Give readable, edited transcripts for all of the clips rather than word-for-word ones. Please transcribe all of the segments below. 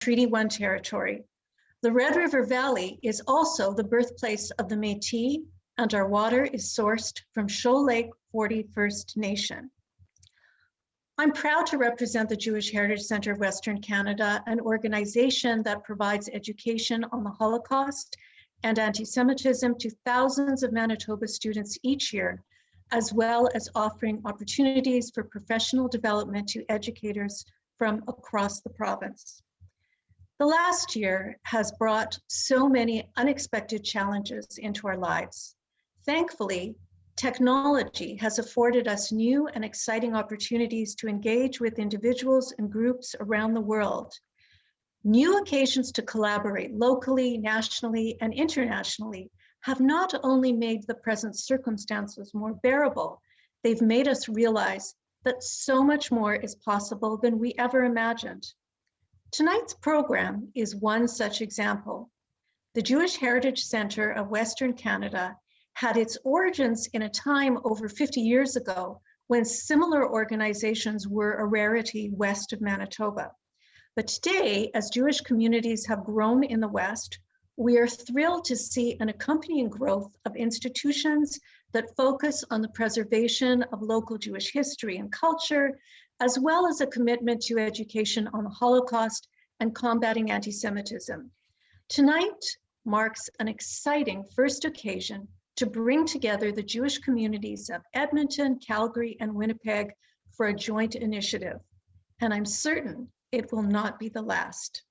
Treaty 1 territory. The Red River Valley is also the birthplace of the Métis, and our water is sourced from Shoal Lake 40 First Nation. I'm proud to represent the Jewish Heritage Center of Western Canada, an organization that provides education on the Holocaust and anti-Semitism to thousands of Manitoba students each year, as well as offering opportunities for professional development to educators from across the province. The last year has brought so many unexpected challenges into our lives. Thankfully, technology has afforded us new and exciting opportunities to engage with individuals and groups around the world. New occasions to collaborate locally, nationally, and internationally have not only made the present circumstances more bearable, they've made us realize that so much more is possible than we ever imagined. Tonight's program is one such example. The Jewish Heritage Center of Western Canada had its origins in a time over 50 years ago when similar organizations were a rarity west of Manitoba. But today, as Jewish communities have grown in the West, we are thrilled to see an accompanying growth of institutions that focus on the preservation of local Jewish history and culture, as well as a commitment to education on the Holocaust and combating anti-Semitism. Tonight marks an exciting first occasion to bring together the Jewish communities of Edmonton, Calgary, and Winnipeg for a joint initiative. And I'm certain it will not be the last.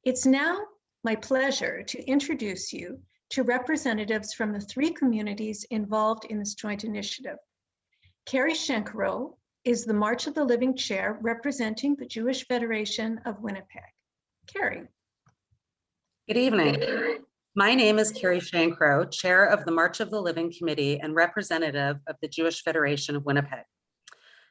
It's now my pleasure to introduce you to representatives from the three communities involved in this joint initiative. Carrie Schenkrow is the March of the Living Chair representing the Jewish Federation of Winnipeg. Carrie. Good evening. My name is Carrie Schenkrow, Chair of the March of the Living Committee and representative of the Jewish Federation of Winnipeg.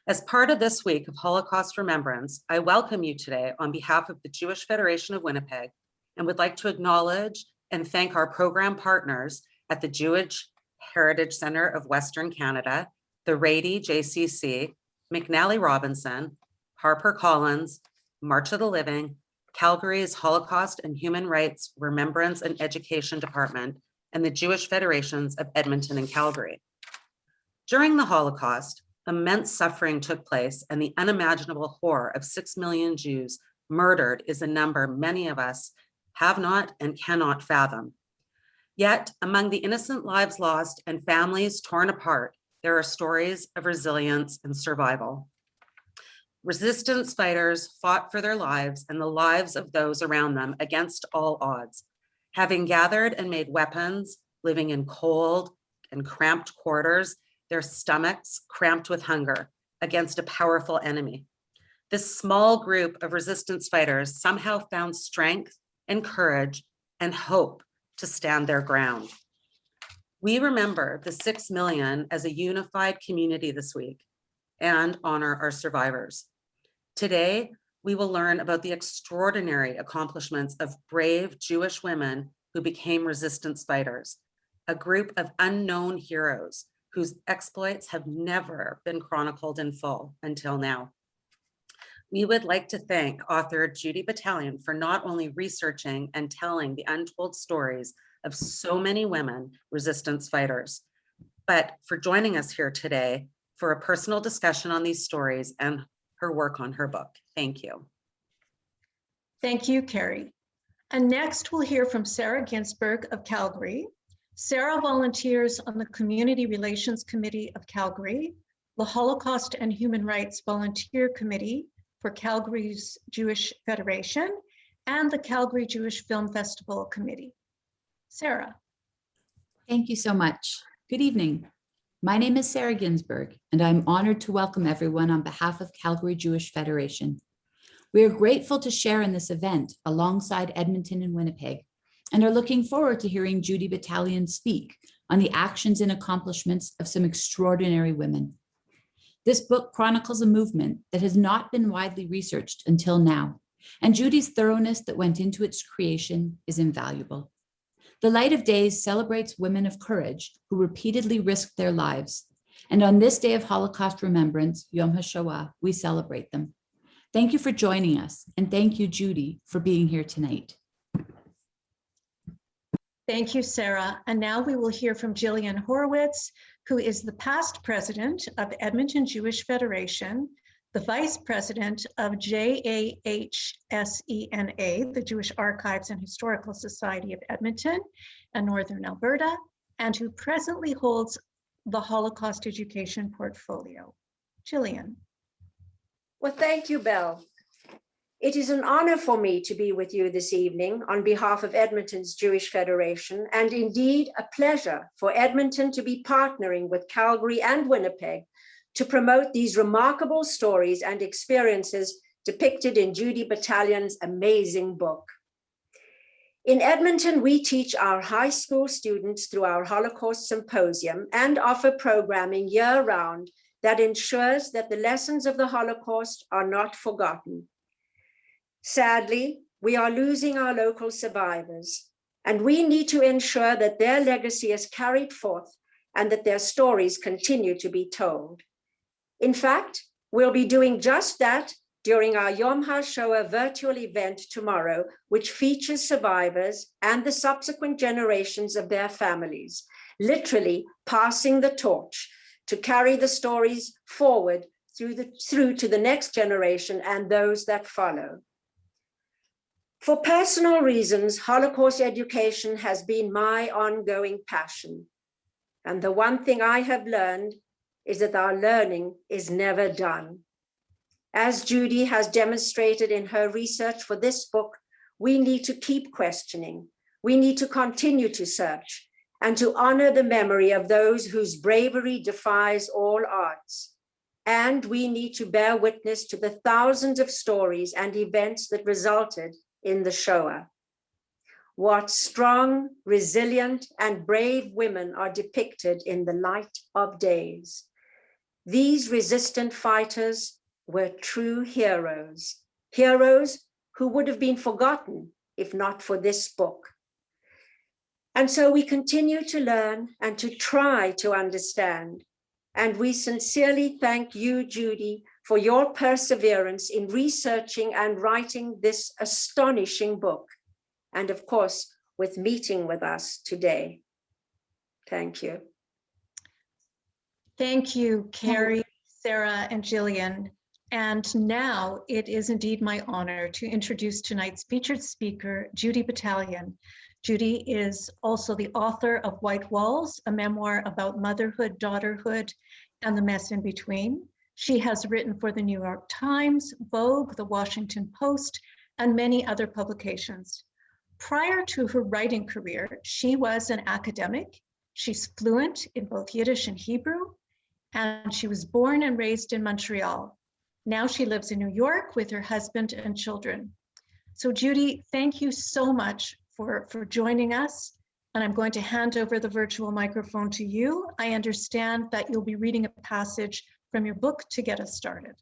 As part of this week of Holocaust Remembrance, I welcome you today on behalf of the Jewish Federation of Winnipeg and would like to acknowledge and thank our program partners at the Jewish Heritage Center of Western Canada, the Rady JCC, McNally Robinson, HarperCollins, March of the Living, Calgary's Holocaust and Human Rights Remembrance and Education Department, and the Jewish Federations of Edmonton and Calgary. During the Holocaust, immense suffering took place, and the unimaginable horror of 6 million Jews murdered is a number many of us have not and cannot fathom. Yet, among the innocent lives lost and families torn apart, there are stories of resilience and survival. Resistance fighters fought for their lives and the lives of those around them against all odds, having gathered and made weapons, living in cold and cramped quarters, their stomachs cramped with hunger against a powerful enemy. This small group of resistance fighters somehow found strength and courage and hope to stand their ground. We remember the 6 million as a unified community this week and honor our survivors. Today, we will learn about the extraordinary accomplishments of brave Jewish women who became resistance fighters, a group of unknown heroes whose exploits have never been chronicled in full until now. We would like to thank author Judy Batalion for not only researching and telling the untold stories of so many women resistance fighters, but for joining us here today for a personal discussion on these stories and her work on her book. Thank you. Thank you, Carrie. And next we'll hear from Sarah Ginsberg of Calgary. Sarah volunteers on the Community Relations Committee of Calgary, the Holocaust and Human Rights Volunteer Committee for Calgary's Jewish Federation, and the Calgary Jewish Film Festival Committee. Sarah. Thank you so much. Good evening. My name is Sarah Ginsberg, and I'm honored to welcome everyone on behalf of Calgary Jewish Federation. We are grateful to share in this event alongside Edmonton and Winnipeg, and are looking forward to hearing Judy Batalion speak on the actions and accomplishments of some extraordinary women. This book chronicles a movement that has not been widely researched until now, and Judy's thoroughness that went into its creation is invaluable. The Light of Days celebrates women of courage who repeatedly risked their lives, and on this day of Holocaust remembrance, Yom HaShoah, we celebrate them. Thank you for joining us, and thank you, Judy, for being here tonight. Thank you, Sarah. And now we will hear from Jillian Horowitz, who is the past president of Edmonton Jewish Federation, the vice president of JAHSENA, the Jewish Archives and Historical Society of Edmonton and Northern Alberta, and who presently holds the Holocaust Education Portfolio. Jillian. Well, thank you, Belle. It is an honor for me to be with you this evening on behalf of Edmonton's Jewish Federation, and indeed a pleasure for Edmonton to be partnering with Calgary and Winnipeg to promote these remarkable stories and experiences depicted in Judy Batalion's amazing book. In Edmonton, we teach our high school students through our Holocaust Symposium and offer programming year-round that ensures that the lessons of the Holocaust are not forgotten. Sadly, we are losing our local survivors, and we need to ensure that their legacy is carried forth and that their stories continue to be told. In fact, we'll be doing just that during our Yom HaShoah virtual event tomorrow, which features survivors and the subsequent generations of their families, literally passing the torch to carry the stories forward through to the next generation and those that follow. For personal reasons, Holocaust education has been my ongoing passion. And the one thing I have learned is that our learning is never done. As Judy has demonstrated in her research for this book, we need to keep questioning. We need to continue to search and to honor the memory of those whose bravery defies all odds. And we need to bear witness to the thousands of stories and events that resulted in the Shoah. What strong, resilient, and brave women are depicted in the light of days. These resistant fighters were true heroes, heroes who would have been forgotten if not for this book. And so we continue to learn and to try to understand. And we sincerely thank you, Judy, for your perseverance in researching and writing this astonishing book. And of course, with meeting with us today. Thank you. Thank you, Carrie, Sarah, and Jillian. And now it is indeed my honor to introduce tonight's featured speaker, Judy Batalion. Judy is also the author of White Walls, a memoir about motherhood, daughterhood, and the mess in between. She has written for the New York Times, Vogue, the Washington Post, and many other publications. Prior to her writing career, she was an academic. She's fluent in both Yiddish and Hebrew, and she was born and raised in Montreal. Now she lives in New York with her husband and children. So Judy, thank you so much for joining us. And I'm going to hand over the virtual microphone to you. I understand that you'll be reading a passage from your book to get us started.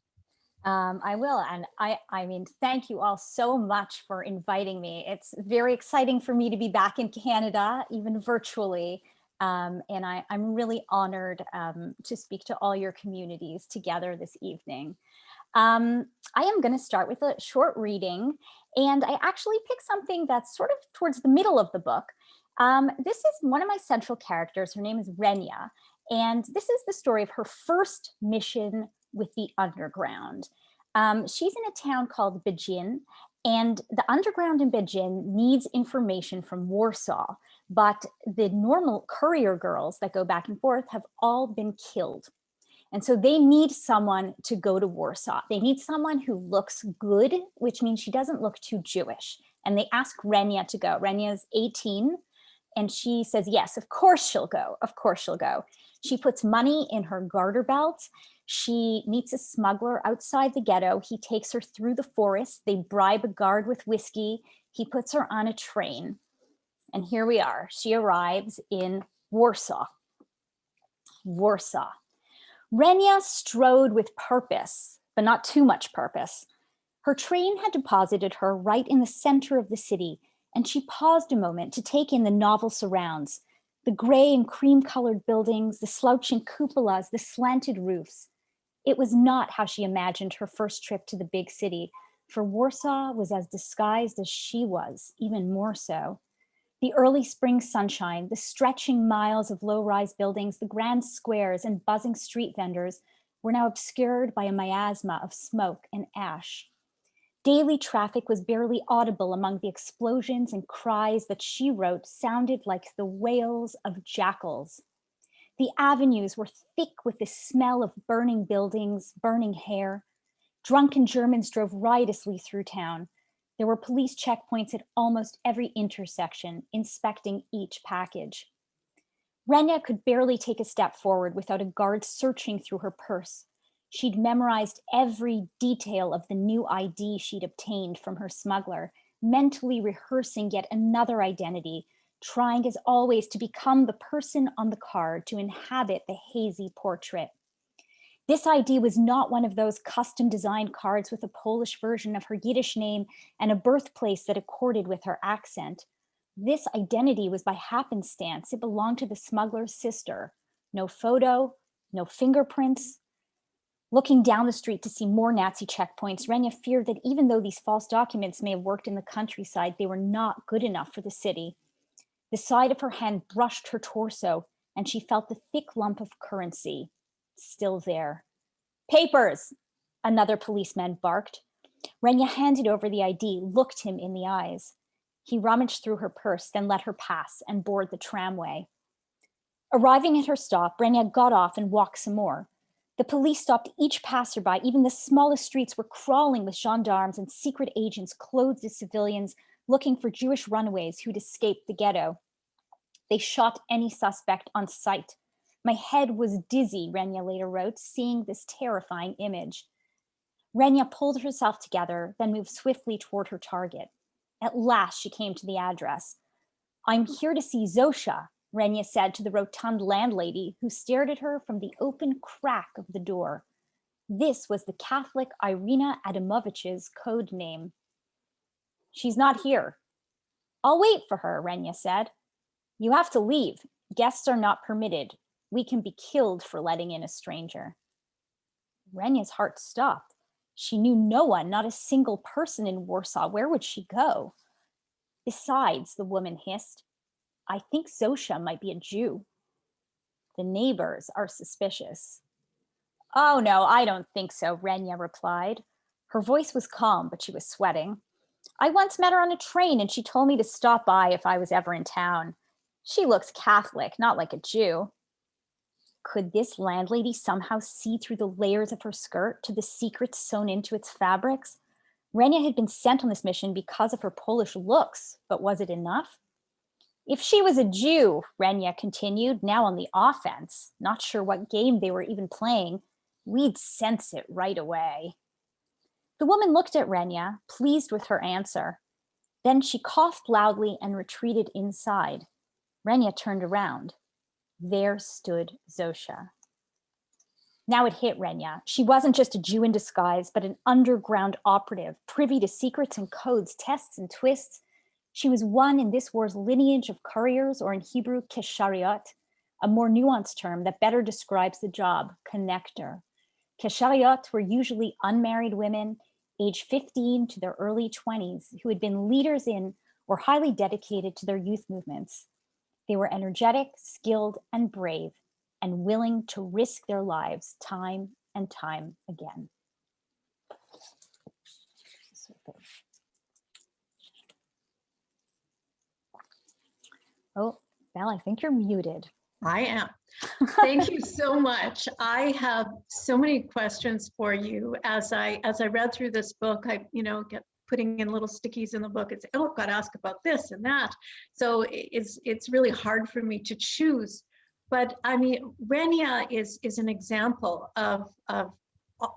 I will, and I mean, thank you all so much for inviting me. It's very exciting for me to be back in Canada, even virtually, and I'm really honored to speak to all your communities together this evening. I am going to start with a short reading, and I actually picked something that's sort of towards the middle of the book. This is one of my central characters. Her name is Renya, and this is the story of her first mission with the underground. She's in a town called Begin, and the underground in Begin needs information from Warsaw, but the normal courier girls that go back and forth have all been killed. And so they need someone to go to Warsaw. They need someone who looks good, which means she doesn't look too Jewish. And they ask Renya to go. Renya's 18, and she says, yes, of course she'll go. Of course she'll go. She puts money in her garter belt. She meets a smuggler outside the ghetto. He takes her through the forest. They bribe a guard with whiskey. He puts her on a train. And here we are. She arrives in Warsaw. Warsaw. Renya strode with purpose, but not too much purpose. Her train had deposited her right in the center of the city, and she paused a moment to take in the novel surrounds, the gray and cream-colored buildings, the slouching cupolas, the slanted roofs. It was not how she imagined her first trip to the big city, for Warsaw was as disguised as she was, even more so. The early spring sunshine, the stretching miles of low-rise buildings, the grand squares and buzzing street vendors were now obscured by a miasma of smoke and ash. Daily traffic was barely audible among the explosions and cries that she wrote sounded like the wails of jackals. The avenues were thick with the smell of burning buildings, burning hair. Drunken Germans drove riotously through town. There were police checkpoints at almost every intersection, inspecting each package. Renya could barely take a step forward without a guard searching through her purse. She'd memorized every detail of the new ID she'd obtained from her smuggler, mentally rehearsing yet another identity, trying as always to become the person on the card, to inhabit the hazy portrait. This ID was not one of those custom designed cards with a Polish version of her Yiddish name and a birthplace that accorded with her accent. This identity was by happenstance. It belonged to the smuggler's sister. No photo, no fingerprints. Looking down the street to see more Nazi checkpoints, Renya feared that even though these false documents may have worked in the countryside, they were not good enough for the city. The side of her hand brushed her torso, and she felt the thick lump of currency still there. Papers, another policeman barked. Renya handed over the ID, looked him in the eyes. He rummaged through her purse, then let her pass and board the tramway. Arriving at her stop, Renya got off and walked some more. The police stopped each passerby. Even the smallest streets were crawling with gendarmes and secret agents clothed as civilians looking for Jewish runaways who'd escaped the ghetto. They shot any suspect on sight. My head was dizzy, Renya later wrote, seeing this terrifying image. Renya pulled herself together, then moved swiftly toward her target. At last, she came to the address. "I'm here to see Zosha," Renya said to the rotund landlady who stared at her from the open crack of the door. This was the Catholic Irina Adamovich's code name. "She's not here." "I'll wait for her," Renya said. "You have to leave. Guests are not permitted. We can be killed for letting in a stranger." Renya's heart stopped. She knew no one, not a single person in Warsaw. Where would she go? "Besides," the woman hissed, "I think Zosha might be a Jew. The neighbors are suspicious." "Oh no, I don't think so," Renya replied. Her voice was calm, but she was sweating. "I once met her on a train and she told me to stop by if I was ever in town. She looks Catholic, not like a Jew." Could this landlady somehow see through the layers of her skirt to the secrets sewn into its fabrics? Renya had been sent on this mission because of her Polish looks, but was it enough? "If she was a Jew," Renya continued, now on the offense, not sure what game they were even playing, "we'd sense it right away." The woman looked at Renya, pleased with her answer. Then she coughed loudly and retreated inside. Renya turned around. There stood Zosha. Now it hit Renya. She wasn't just a Jew in disguise, but an underground operative, privy to secrets and codes, tests and twists. She was one in this war's lineage of couriers, or in Hebrew, keshariot, a more nuanced term that better describes the job, connector. Keshariot were usually unmarried women, age 15 to their early 20s, who had been leaders in or highly dedicated to their youth movements. They were energetic, skilled, and brave, and willing to risk their lives time and time again. Oh, Belle, I think you're muted. I am. Thank you so much. I have so many questions for you. As I read through this book, I get putting in little stickies in the book. It's, oh, I've got to ask about this and that. So it's really hard for me to choose. But I mean, Renya is an example of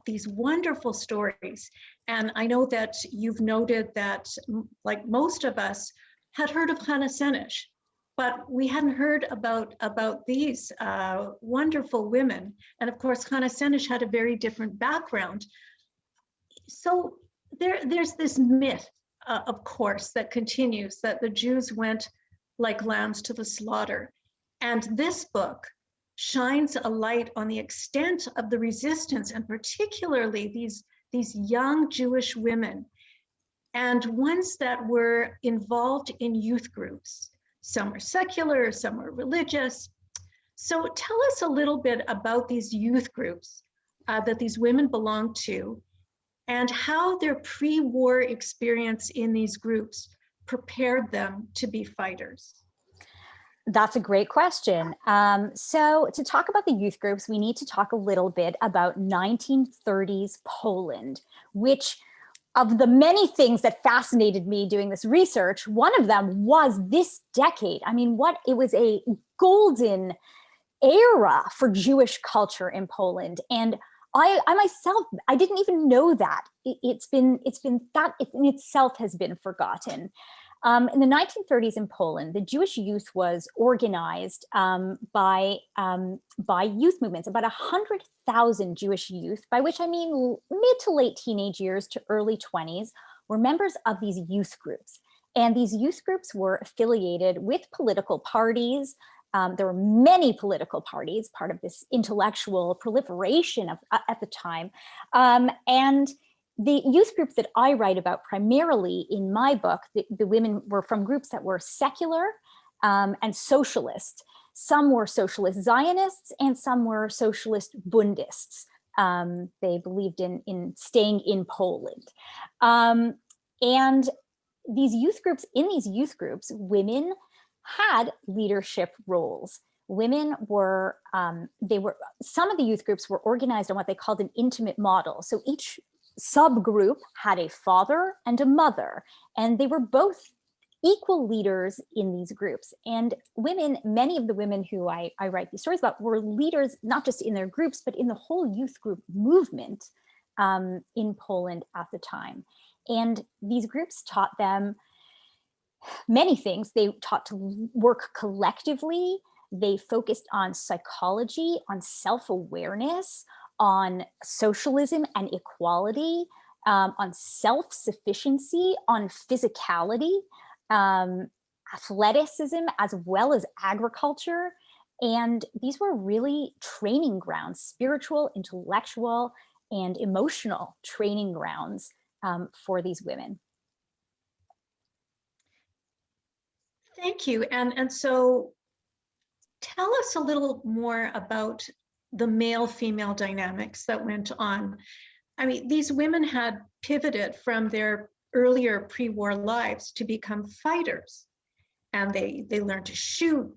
these wonderful stories. And I know that you've noted that, like most of us, had heard of Hana Senis, but we hadn't heard about these wonderful women. And of course, Hana Senis had a very different background. So there's this myth, of course, that continues, that the Jews went like lambs to the slaughter. And this book shines a light on the extent of the resistance, and particularly these young Jewish women and ones that were involved in youth groups. Some were secular, some were religious. So tell us a little bit about these youth groups that these women belonged to, and how their pre-war experience in these groups prepared them to be fighters. That's a great question. So to talk about the youth groups, we need to talk a little bit about 1930s Poland, which, of the many things that fascinated me doing this research, one of them was this decade. I mean, it was a golden era for Jewish culture in Poland. And I myself, I didn't even know that. It's been that in itself has been forgotten. In the 1930s in Poland, the Jewish youth was organized by youth movements. About 100,000 Jewish youth, by which I mean mid to late teenage years to early 20s, were members of these youth groups. And these youth groups were affiliated with political parties. There were many political parties, part of this intellectual proliferation at the time. And the youth groups that I write about primarily in my book, the women were from groups that were secular and socialist. Some were socialist Zionists and some were socialist Bundists. They believed in staying in Poland. And these youth groups, in these youth groups, women had leadership roles. Women were, some of the youth groups were organized on what they called an intimate model. So each subgroup had a father and a mother, and they were both equal leaders in these groups. And women, many of the women who I write these stories about were leaders, not just in their groups, but in the whole youth group movement in Poland at the time. And these groups taught them many things. They taught to work collectively. They focused on psychology, on self-awareness, on socialism and equality, on self-sufficiency, on physicality, athleticism, as well as agriculture. And these were really training grounds, spiritual, intellectual, and emotional training grounds for these women. Thank you. And so tell us a little more about the male-female dynamics that went on. I mean, these women had pivoted from their earlier pre-war lives to become fighters. And they learned to shoot.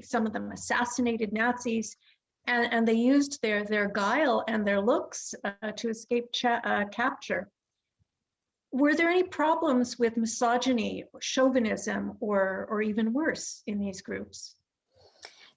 Some of them assassinated Nazis, and they used their guile and their looks to escape capture. Were there any problems with misogyny or chauvinism or even worse in these groups?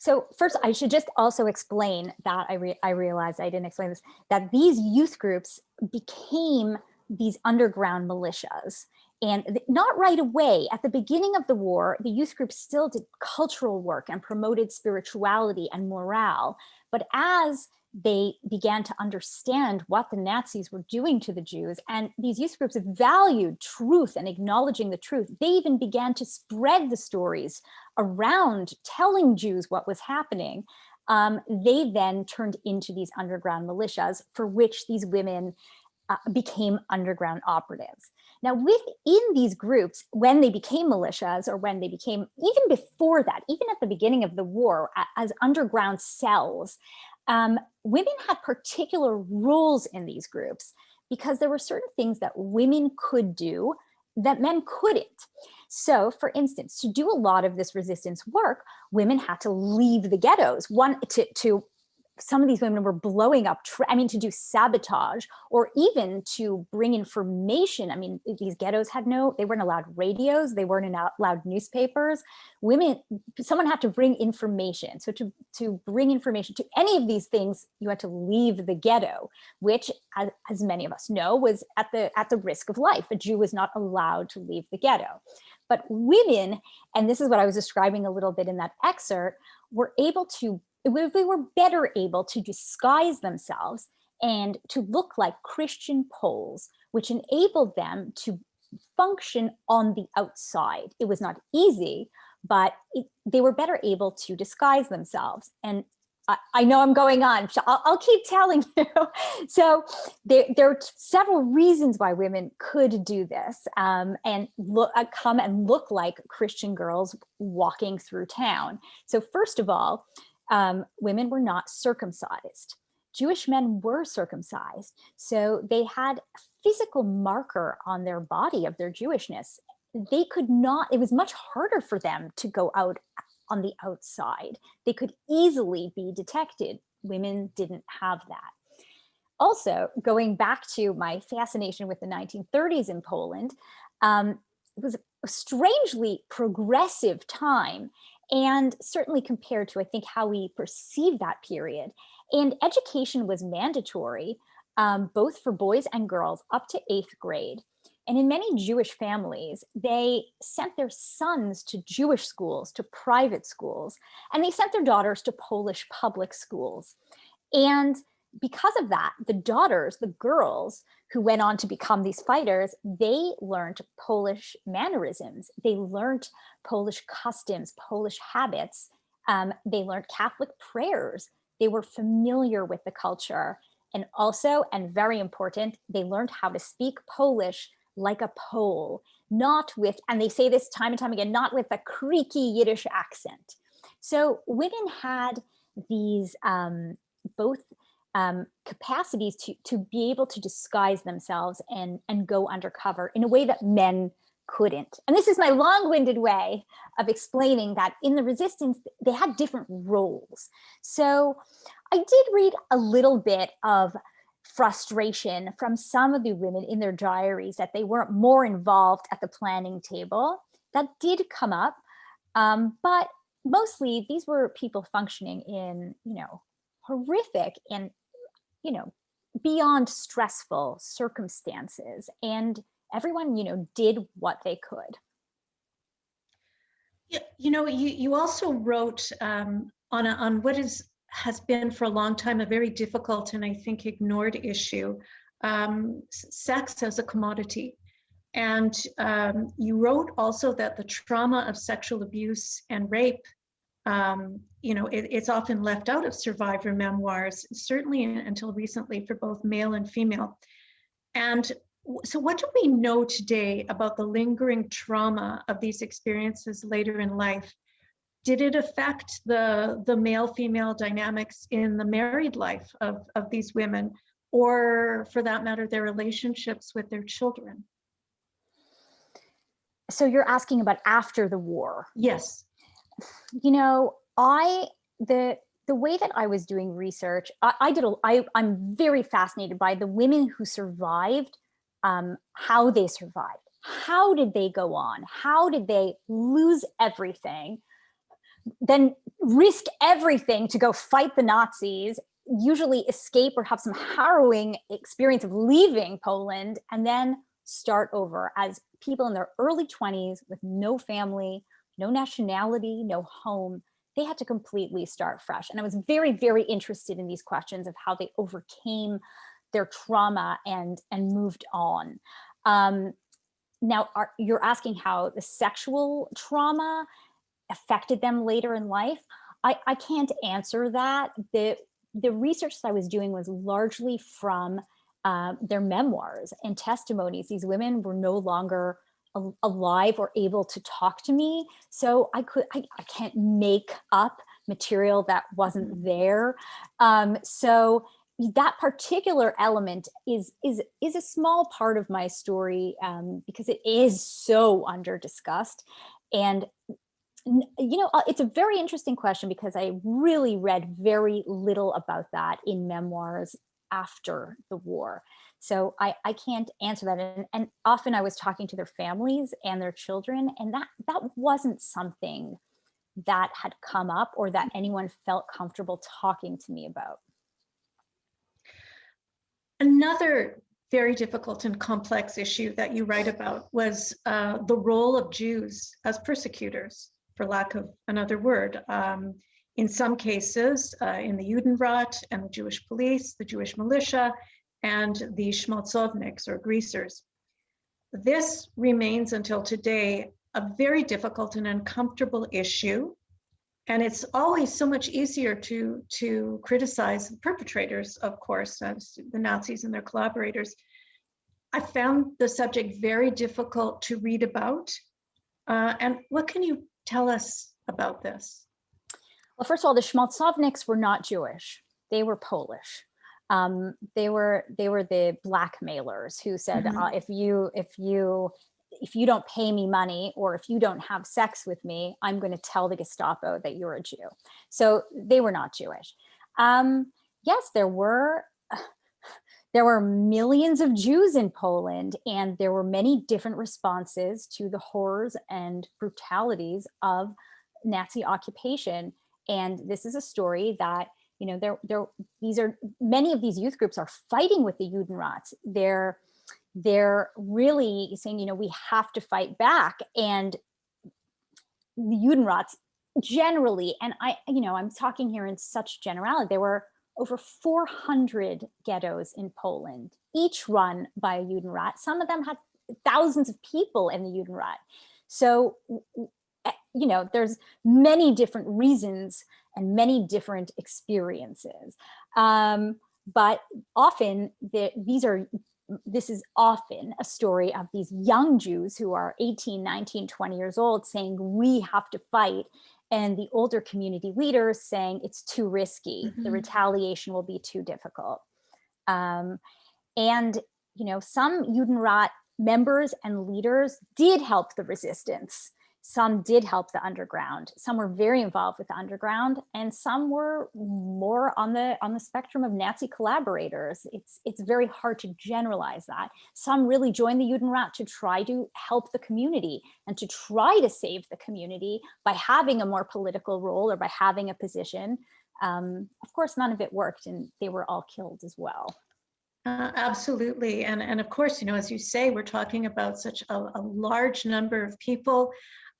So first, I should just also explain that I realized I didn't explain this, that these youth groups became these underground militias. And not right away. At the beginning of the war, the youth groups still did cultural work and promoted spirituality and morale. But as they began to understand what the Nazis were doing to the Jews, and these youth groups valued truth and acknowledging the truth, they even began to spread the stories around telling Jews what was happening. They then turned into these underground militias for which these women became underground operatives. Now, within these groups, when they became militias, or when they became, even before that, even at the beginning of the war, as underground cells, women had particular roles in these groups because there were certain things that women could do that men couldn't. So, for instance, to do a lot of this resistance work, women had to leave the ghettos. Some of these women were blowing up, to do sabotage, or even to bring information. I mean, these ghettos they weren't allowed radios, they weren't allowed newspapers. Someone had to bring information. So to bring information to any of these things, you had to leave the ghetto, which, as many of us know, was at the risk of life. A Jew was not allowed to leave the ghetto. But women, and this is what I was describing a little bit in that excerpt, they were better able to disguise themselves and to look like Christian Poles, which enabled them to function on the outside. It was not easy, but they were better able to disguise themselves. And I know I'm going on. So I'll keep telling you. So there are several reasons why women could do this and come and look like Christian girls walking through town. So first of all, women were not circumcised. Jewish men were circumcised. So they had a physical marker on their body of their Jewishness. They could not, it was much harder for them to go out on the outside. They could easily be detected. Women didn't have that. Also, going back to my fascination with the 1930s in Poland, it was a strangely progressive time, and certainly compared to, I think, how we perceive that period. And education was mandatory, both for boys and girls up to 8th grade. And in many Jewish families, they sent their sons to Jewish schools, to private schools, and they sent their daughters to Polish public schools. And because of that, the daughters, the girls who went on to become these fighters, they learned Polish mannerisms. They learned Polish customs, Polish habits. They learned Catholic prayers. They were familiar with the culture. And also, and very important, they learned how to speak Polish like a Pole, not with, and they say this time and time again, not with a creaky Yiddish accent. So women had these both capacities to be able to disguise themselves and go undercover in a way that men couldn't. And this is my long-winded way of explaining that in the resistance, they had different roles. So I did read a little bit of frustration from some of the women in their diaries that they weren't more involved at the planning table. That did come up, but mostly these were people functioning in, horrific and, beyond stressful circumstances, and everyone, did what they could. Yeah, you also wrote on what has been for a long time a very difficult and I think ignored issue, sex as a commodity. And you wrote also that the trauma of sexual abuse and rape, it's often left out of survivor memoirs, certainly until recently for both male and female. And so what do we know today about the lingering trauma of these experiences later in life? Did it affect the male-female dynamics in the married life of these women, or for that matter, their relationships with their children? So you're asking about after the war? Yes. The way that I was doing research, I'm very fascinated by the women who survived, how they survived. How did they go on? How did they lose everything, then risk everything to go fight the Nazis, usually escape or have some harrowing experience of leaving Poland, and then start over as people in their early 20s with no family, no nationality, no home? They had to completely start fresh. And I was very, very interested in these questions of how they overcame their trauma and moved on. Now, you're asking how the sexual trauma affected them later in life. I can't answer that. The research that I was doing was largely from their memoirs and testimonies. These women were no longer alive or able to talk to me, so I can't make up material that wasn't there. So that particular element is a small part of my story, because it is so under discussed. And it's a very interesting question, because I really read very little about that in memoirs after the war. So I can't answer that. And often I was talking to their families and their children, and that wasn't something that had come up or that anyone felt comfortable talking to me about. Another very difficult and complex issue that you write about was the role of Jews as persecutors, for lack of another word. In some cases, in the Judenrat and the Jewish police, the Jewish militia, and the Schmaltzovniks or greasers. This remains until today a very difficult and uncomfortable issue. And it's always so much easier to criticize the perpetrators, of course, as the Nazis and their collaborators. I found the subject very difficult to read about. And what can you tell us about this? Well, first of all, the Schmaltzovniks were not Jewish. They were Polish. They were the blackmailers who said, if you don't pay me money, or if you don't have sex with me, I'm going to tell the Gestapo that you're a Jew. So they were not Jewish. Yes, there were millions of Jews in Poland, and there were many different responses to the horrors and brutalities of Nazi occupation. And this is a story that, you know, many of these youth groups are fighting with the Judenrats. They're really saying, you know, we have to fight back. And the Judenrats generally, and I'm talking here in such generality, there were over 400 ghettos in Poland, each run by a Judenrat. Some of them had thousands of people in the Judenrat. So, you know, there's many different reasons and many different experiences. But often this is often a story of these young Jews who are 18, 19, 20 years old saying, we have to fight. And the older community leaders saying it's too risky. The retaliation will be too difficult. And, you know, some Judenrat members and leaders did help the resistance. Some did help the underground. Some were very involved with the underground, and some were more on the spectrum of Nazi collaborators. It's very hard to generalize that. Some really joined the Judenrat to try to help the community and to try to save the community by having a more political role or by having a position. Of course, none of it worked, and they were all killed as well. Absolutely. And of course, you know, as you say, we're talking about such a large number of people.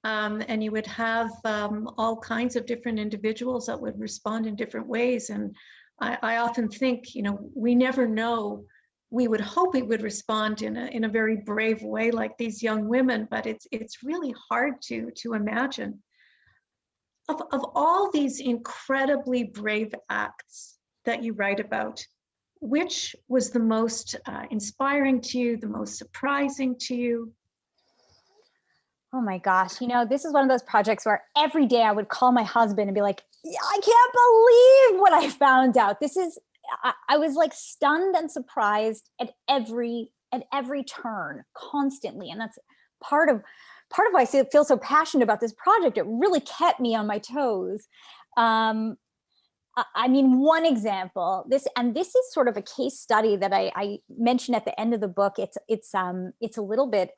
And you would have all kinds of different individuals that would respond in different ways. And I often think, you know, we never know. We would hope we would respond in a very brave way, like these young women, but it's really hard to imagine. Of all these incredibly brave acts that you write about, which was the most inspiring to you, the most surprising to you? Oh my gosh, you know, this is one of those projects where every day I would call my husband and be like, I can't believe what I found out. I was like stunned and surprised at every turn constantly. And that's part of why I feel so passionate about this project. It really kept me on my toes. I mean, one example, this is sort of a case study that I mentioned at the end of the book. It's a little bit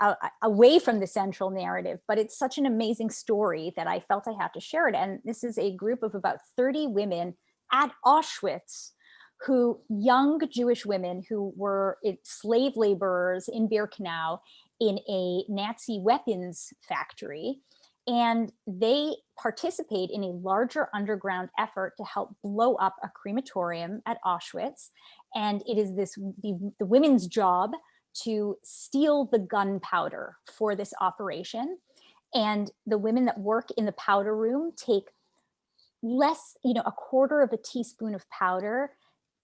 away from the central narrative, but it's such an amazing story that I felt I had to share it. And this is a group of about 30 women at Auschwitz, young Jewish women who were slave laborers in Birkenau in a Nazi weapons factory. And they participate in a larger underground effort to help blow up a crematorium at Auschwitz. And it is the women's job to steal the gunpowder for this operation. And the women that work in the powder room take less, a quarter of a teaspoon of powder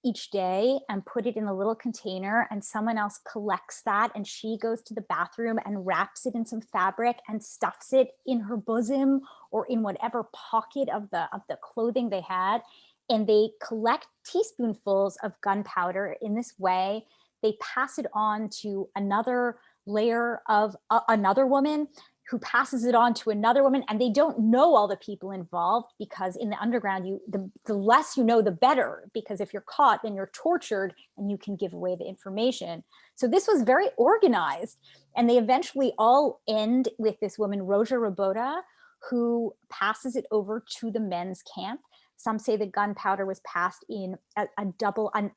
each day and put it in a little container, and someone else collects that, and she goes to the bathroom and wraps it in some fabric and stuffs it in her bosom or in whatever pocket of the clothing they had. And they collect teaspoonfuls of gunpowder in this way. They pass it on to another layer of another woman who passes it on to another woman, and they don't know all the people involved, because in the underground, the less you know, the better, because if you're caught, then you're tortured and you can give away the information. So this was very organized, and they eventually all end with this woman, Roja Rabota, who passes it over to the men's camp. Some say the gunpowder was passed in a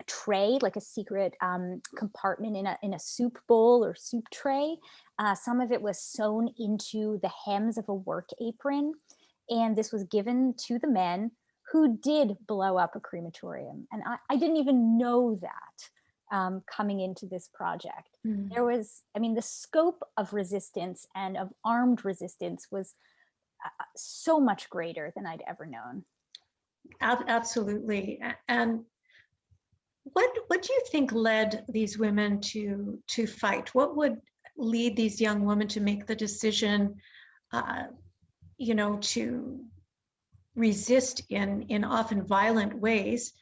tray, like a secret compartment in a soup bowl or soup tray. Some of it was sewn into the hems of a work apron. And this was given to the men who did blow up a crematorium. And I didn't even know that coming into this project. There was, the scope of resistance and of armed resistance was so much greater than I'd ever known. Absolutely. And what do you think led these women to fight? What would lead these young women to make the decision, to resist in often violent ways?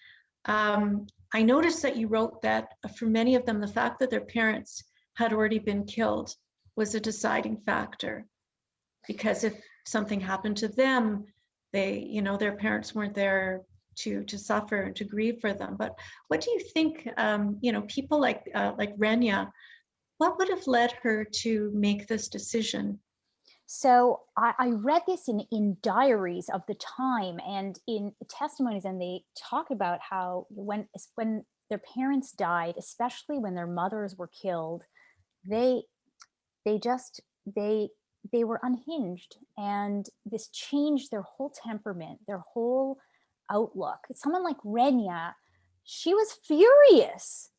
I noticed that you wrote that for many of them, the fact that their parents had already been killed was a deciding factor, because if something happened to them, their parents weren't there to suffer and to grieve for them. But what do you think, people like Renya, what would have led her to make this decision? So I read this in diaries of the time and in testimonies, and they talk about how when their parents died, especially when their mothers were killed, they were unhinged, and this changed their whole temperament, their whole outlook. Someone like Renya, she was furious.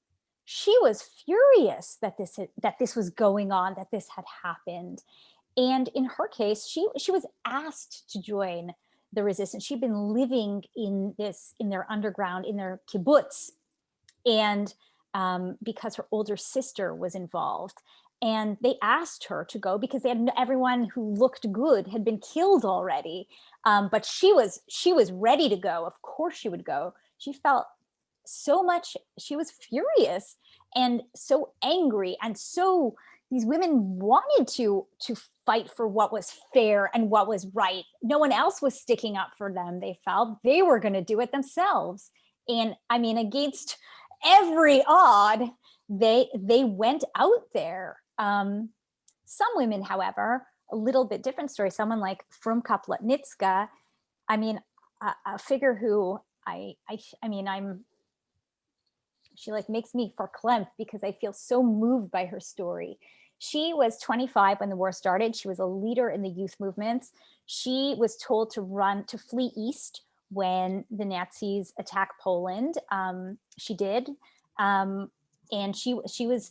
She was furious that this was going on, that this had happened. And in her case, she was asked to join the resistance. She'd been living in their underground, in their kibbutz, and because her older sister was involved. And they asked her to go because everyone who looked good had been killed already. But she was ready to go. Of course she would go. She felt so much, she was furious and so angry, and so these women wanted to fight for what was fair and what was right. No one else was sticking up for them. They felt they were going to do it themselves. And I mean, against every odd, they went out there. Some women, however, a little bit different story. Someone like Frumka Plotnicka, I mean, a figure who she like makes me verklempt because I feel so moved by her story. She was 25 when the war started. She was a leader in the youth movements. She was told to flee east when the Nazis attacked Poland. She did. And she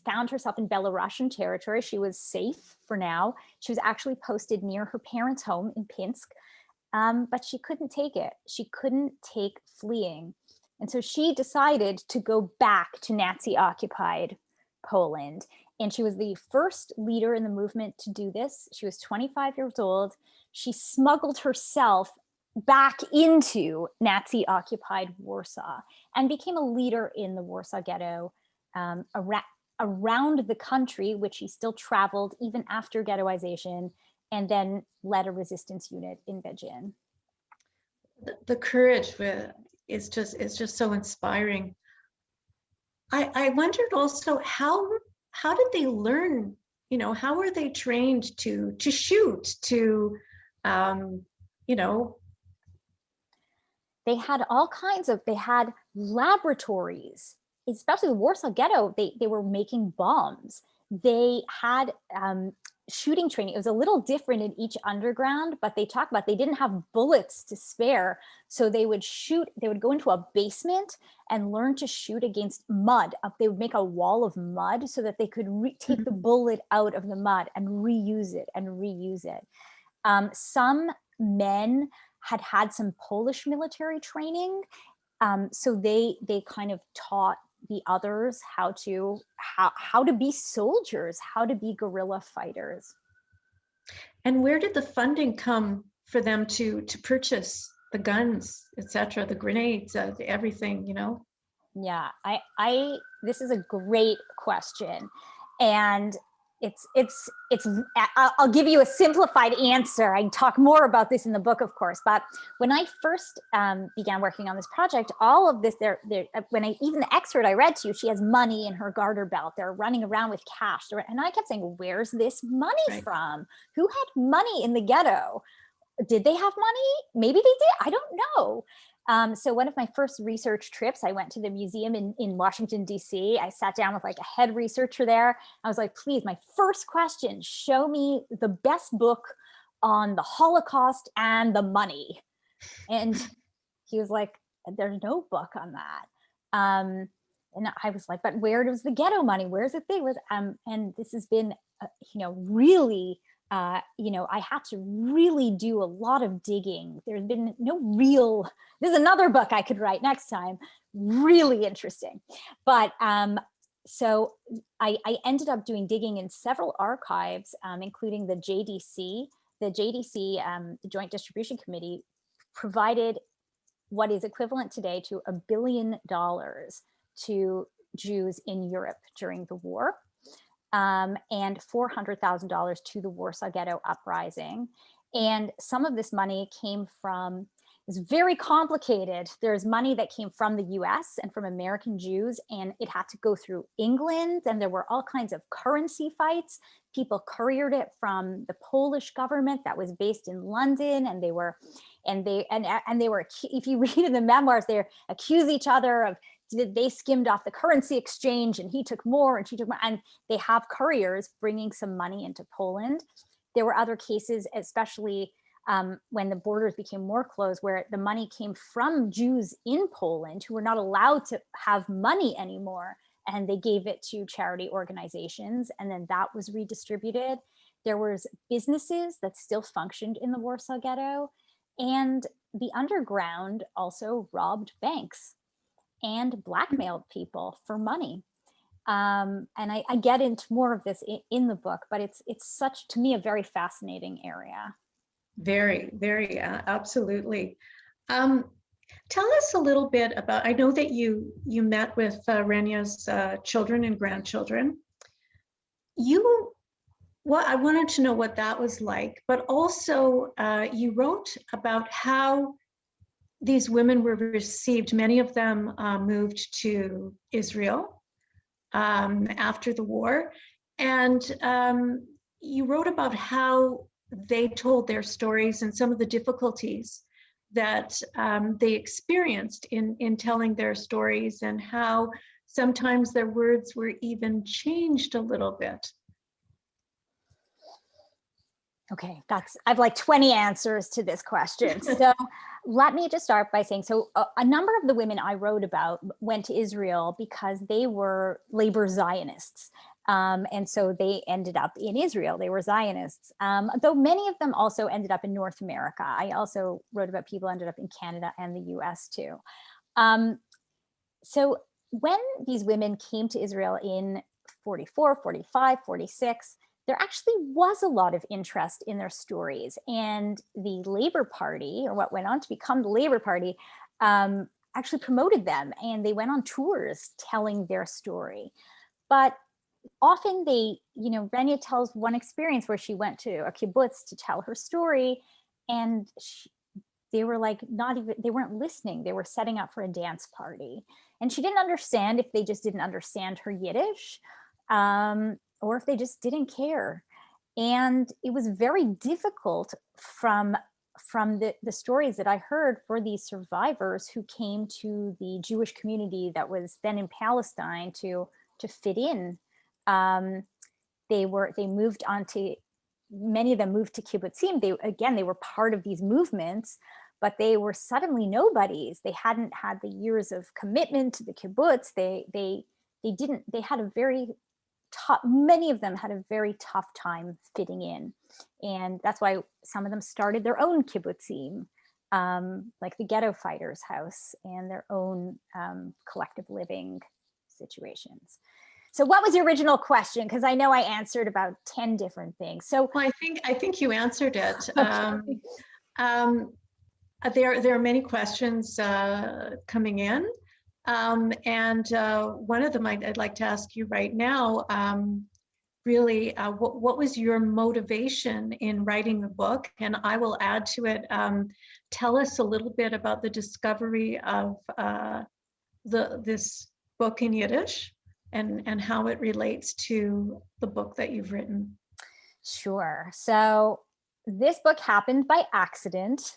found herself in Belarusian territory. She was safe for now. She was actually posted near her parents' home in Pinsk, but she couldn't take it. She couldn't take fleeing. And so she decided to go back to Nazi-occupied Poland. And she was the first leader in the movement to do this. She was 25 years old. She smuggled herself back into Nazi-occupied Warsaw and became a leader in the Warsaw Ghetto around the country, which she still traveled even after ghettoization, and then led a resistance unit in Beijing. The courage is just so inspiring. I wondered also how did they learn? How were they trained to shoot? They had all kinds of. They had laboratories, especially the Warsaw Ghetto. They were making bombs. They had shooting training. It was a little different in each underground, but they talk about they didn't have bullets to spare. So they would go into a basement and learn to shoot against mud. They would make a wall of mud so that they could take the bullet out of the mud and reuse it. Some men had some Polish military training. So they kind of taught the others how to be soldiers, how to be guerrilla fighters. And where did the funding come for them to purchase the guns, etc., the grenades, everything? Yeah, this is a great question, and I'll give you a simplified answer. I talk more about this in the book, of course, but when I first began working on this project, all of this, even the excerpt I read to you, she has money in her garter belt. They're running around with cash. And I kept saying, where's this money from? Who had money in the ghetto? Did they have money? Maybe they did. I don't know. So one of my first research trips, I went to the museum in Washington, D.C. I sat down with like a head researcher there. I was like, please, my first question, show me the best book on the Holocaust and the money. And he was like, there's no book on that. And I was like, but where does the ghetto money? Where's the thing? And this has been, really I had to really do a lot of digging. There's been no real, there's another book I could write next time, really interesting. But so I ended up doing digging in several archives, including the JDC. The Joint Distribution Committee, provided what is equivalent today to $1 billion to Jews in Europe during the war, and $400,000 to the Warsaw Ghetto Uprising. And some of this money came from, it's very complicated. There's money that came from the US and from American Jews, and it had to go through England, and there were all kinds of currency fights. People couriered it from the Polish government that was based in London, and they were, if you read in the memoirs, they accuse each other of, they skimmed off the currency exchange and he took more and she took more, and they have couriers bringing some money into Poland. There were other cases, especially when the borders became more closed, where the money came from Jews in Poland who were not allowed to have money anymore, and they gave it to charity organizations, and then that was redistributed. There was businesses that still functioned in the Warsaw Ghetto, and the underground also robbed banks and blackmailed people for money. And I get into more of this in the book, but it's such, to me, a very fascinating area. Very, very, absolutely. Tell us a little bit about, I know that you met with Renya's children and grandchildren. I wanted to know what that was like, but also you wrote about how these women were received. Many of them moved to Israel after the war. And you wrote about how they told their stories and some of the difficulties that they experienced in telling their stories, and how sometimes their words were even changed a little bit. Okay, I've like 20 answers to this question. So let me just start by saying, so a number of the women I wrote about went to Israel because they were labor Zionists. And so they ended up in Israel. They were Zionists, though many of them also ended up in North America. I also wrote about people who ended up in Canada and the US too. So when these women came to Israel in 44, 45, 46, there actually was a lot of interest in their stories. And the Labor Party, or what went on to become the Labor Party, actually promoted them, and they went on tours telling their story. But often Renya tells one experience where she went to a kibbutz to tell her story, and they were like, they weren't listening. They were setting up for a dance party. And she didn't understand if they just didn't understand her Yiddish, or if they just didn't care. And it was very difficult from the stories that I heard for these survivors who came to the Jewish community that was then in Palestine to fit in. They moved on to, many of them moved to kibbutzim. They were part of these movements, but they were suddenly nobodies. They hadn't had the years of commitment to the kibbutz. Many of them had a very tough time fitting in. And that's why some of them started their own kibbutzim, like the Ghetto Fighters House, and their own collective living situations. So what was your original question? Because I know I answered about 10 different things. So well, I think you answered it. Okay. There are many questions coming in. And one of them I'd like to ask you right now, really, what was your motivation in writing the book? And I will add to it, tell us a little bit about the discovery of this book in Yiddish, and how it relates to the book that you've written. Sure. So this book happened by accident.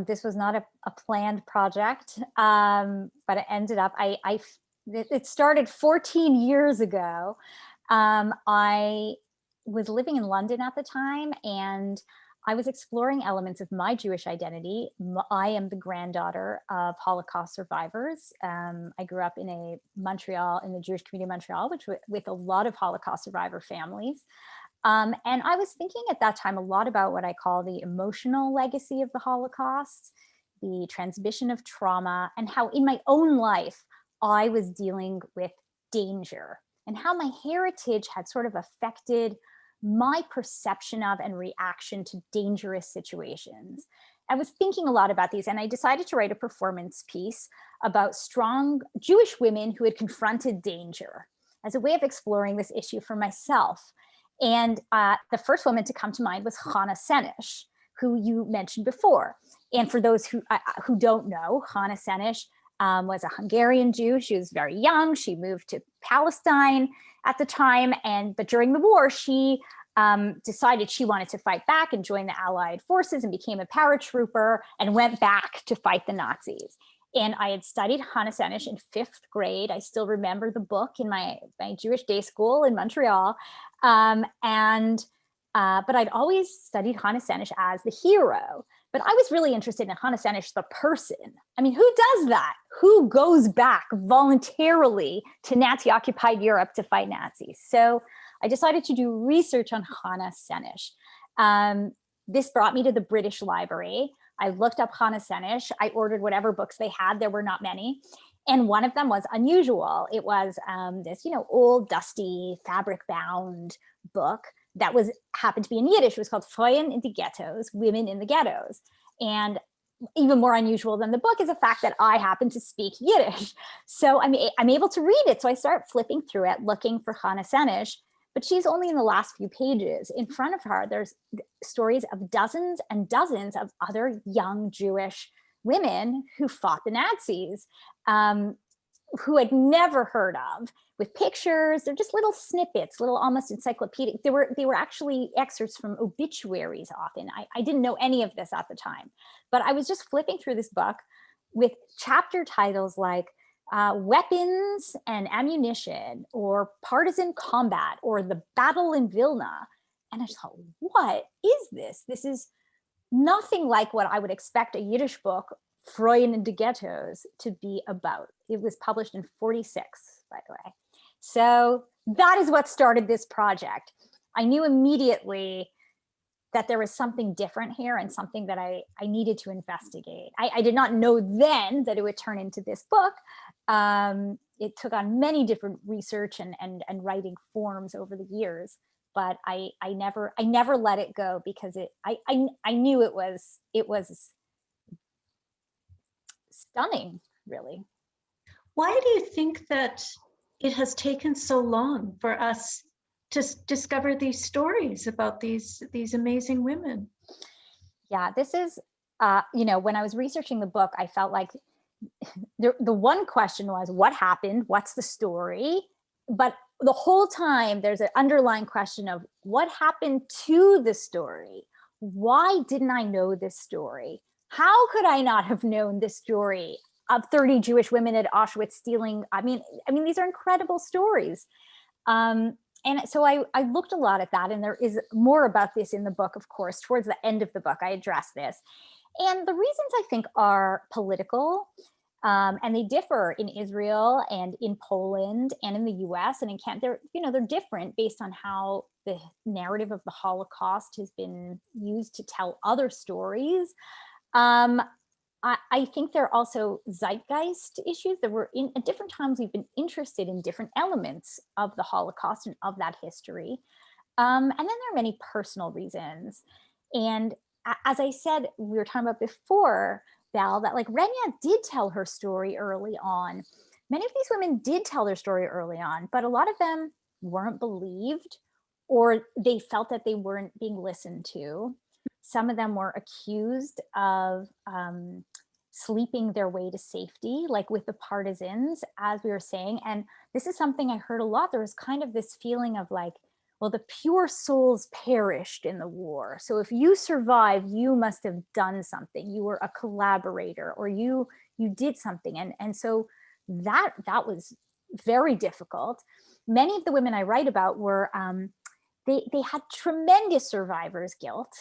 This was not a planned project, but it ended up, it started 14 years ago. I was living in London at the time, and I was exploring elements of my Jewish identity. I am the granddaughter of Holocaust survivors. I grew up in Montreal, in the Jewish community of Montreal, with a lot of Holocaust survivor families. And I was thinking at that time a lot about what I call the emotional legacy of the Holocaust, the transmission of trauma, and how in my own life, I was dealing with danger and how my heritage had sort of affected my perception of and reaction to dangerous situations. I was thinking a lot about these, and I decided to write a performance piece about strong Jewish women who had confronted danger as a way of exploring this issue for myself. And the first woman to come to mind was Hana Senis, who you mentioned before. And for those who don't know, Hana Senis was a Hungarian Jew. She was very young. She moved to Palestine at the time. But during the war, she decided she wanted to fight back and join the Allied forces and became a paratrooper and went back to fight the Nazis. And I had studied Hana Senis in 5th grade. I still remember the book in my Jewish day school in Montreal. But I'd always studied Hana Senis as the hero. But I was really interested in Hana Senis, the person. I mean, who does that? Who goes back voluntarily to Nazi-occupied Europe to fight Nazis? So I decided to do research on Hana Senis. This brought me to the British Library. I looked up Hana Senis. I ordered whatever books they had. There were not many. And one of them was unusual. It was this, old, dusty, fabric-bound book that happened to be in Yiddish. It was called Frauen in die Ghettos, Women in the Ghettos. And even more unusual than the book is the fact that I happen to speak Yiddish. So I'm able to read it. So I start flipping through it, looking for Hana Senis, but she's only in the last few pages. In front of her, there's stories of dozens and dozens of other young Jewish women who fought the Nazis, who I'd never heard of, with pictures. They're just little snippets, little almost encyclopedic. They were actually excerpts from obituaries often. I didn't know any of this at the time, but I was just flipping through this book with chapter titles like Weapons and Ammunition, or Partisan Combat, or The Battle in Vilna. And I just thought, what is this? This is nothing like what I would expect a Yiddish book, Frauen in die Ghettos, to be about. It was published in 1946, by the way. So that is what started this project. I knew immediately that there was something different here and something that I needed to investigate. I did not know then that it would turn into this book. It took on many different research and writing forms over the years, but I never let it go because I knew it was stunning, really. Why do you think that it has taken so long for us to discover these stories about these amazing women? Yeah, this is, when I was researching the book, I felt like the one question was, what happened? What's the story? But the whole time there's an underlying question of what happened to the story? Why didn't I know this story? How could I not have known this story of 30 Jewish women at Auschwitz stealing? I mean, these are incredible stories. And so I looked a lot at that, and there is more about this in the book, of course. Towards the end of the book, I address this. And the reasons I think are political, and they differ in Israel and in Poland and in the US and in Canada. They're different based on how the narrative of the Holocaust has been used to tell other stories. I think there are also zeitgeist issues that at different times we've been interested in different elements of the Holocaust and of that history. And then there are many personal reasons. And as I said, we were talking about before, Val, that like Renya did tell her story early on. Many of these women did tell their story early on, but a lot of them weren't believed, or they felt that they weren't being listened to. Some of them were accused of sleeping their way to safety, like with the partisans, as we were saying. And this is something I heard a lot. There was kind of this feeling of like, well, the pure souls perished in the war. So if you survived, you must have done something. You were a collaborator, or you did something. And so that was very difficult. Many of the women I write about were, they had tremendous survivor's guilt.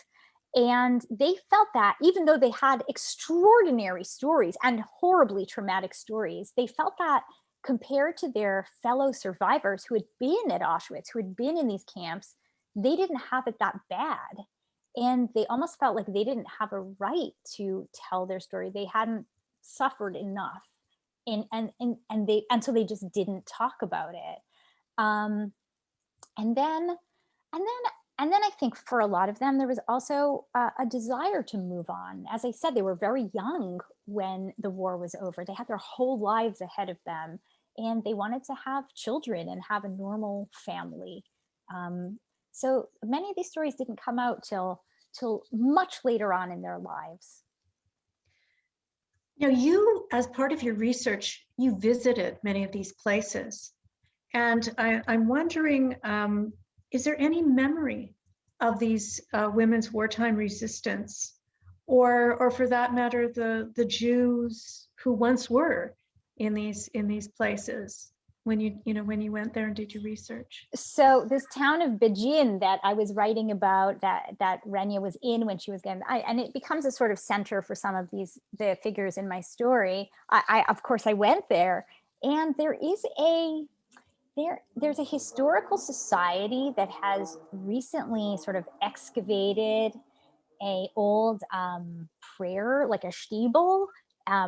And they felt that even though they had extraordinary stories and horribly traumatic stories, they felt that compared to their fellow survivors who had been at Auschwitz, who had been in these camps, they didn't have it that bad. And they almost felt like they didn't have a right to tell their story. They hadn't suffered enough. And so they just didn't talk about it. And then I think for a lot of them, there was also a desire to move on. As I said, they were very young when the war was over. They had their whole lives ahead of them, and they wanted to have children and have a normal family. So many of these stories didn't come out till much later on in their lives. Now, you, as part of your research, you visited many of these places. And I'm wondering, is there any memory of these women's wartime resistance, or for that matter, the Jews who once were in these places when you went there and did your research? So this town of Begin that I was writing about, that Renya was in when she was getting, and it becomes a sort of center for some of the figures in my story. Of course I went there, and there's a historical society that has recently sort of excavated a old prayer, like a shtibel,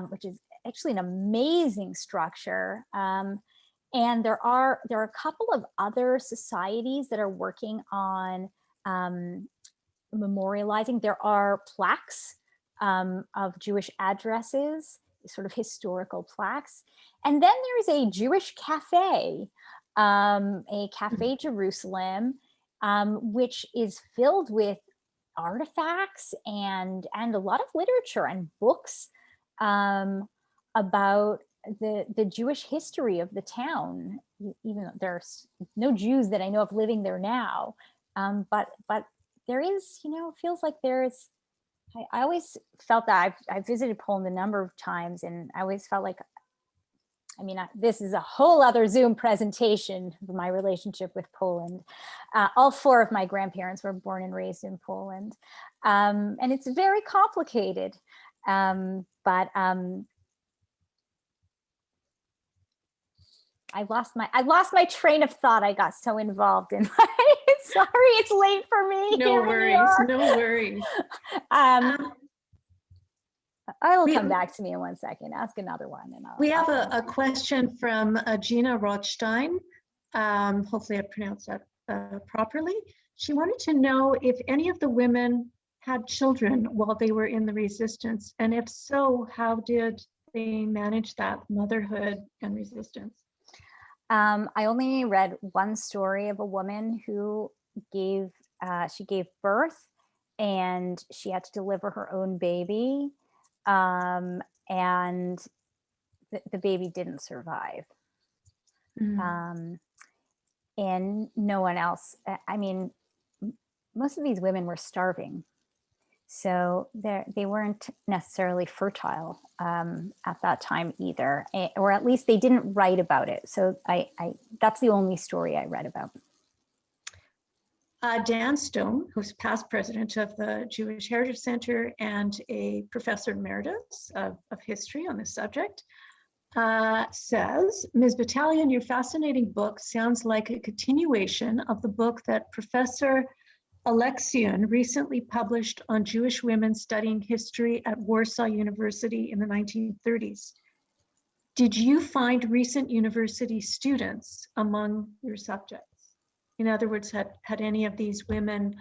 which is actually an amazing structure. And there are a couple of other societies that are working on memorializing. There are plaques of Jewish addresses, sort of historical plaques. And then there's a Jewish cafe, a Cafe Jerusalem, which is filled with artifacts and a lot of literature and books about the Jewish history of the town, even though there's no Jews that I know of living there now. But there is, it feels like there's, I always felt that I've visited Poland a number of times, and I always felt like, this is a whole other Zoom presentation for my relationship with Poland. All four of my grandparents were born and raised in Poland. And it's very complicated. But I lost my train of thought. I got so involved in sorry, it's late for me. No worries. It'll come back to me in 1 second. Ask another one. And we have a question from Gina Rothstein. Hopefully I pronounced that properly. She wanted to know if any of the women had children while they were in the resistance, and if so, how did they manage that motherhood and resistance? I only read one story of a woman who gave birth, and she had to deliver her own baby. And the baby didn't survive. And no one else, most of these women were starving. So they weren't necessarily fertile at that time either, or at least they didn't write about it. So that's the only story I read about. Dan Stone, who's past president of the Jewish Heritage Center and a professor emeritus of history on this subject, says, Ms. Batalion, your fascinating book sounds like a continuation of the book that Professor Alexian recently published on Jewish women studying history at Warsaw University in the 1930s. Did you find recent university students among your subjects? In other words, had any of these women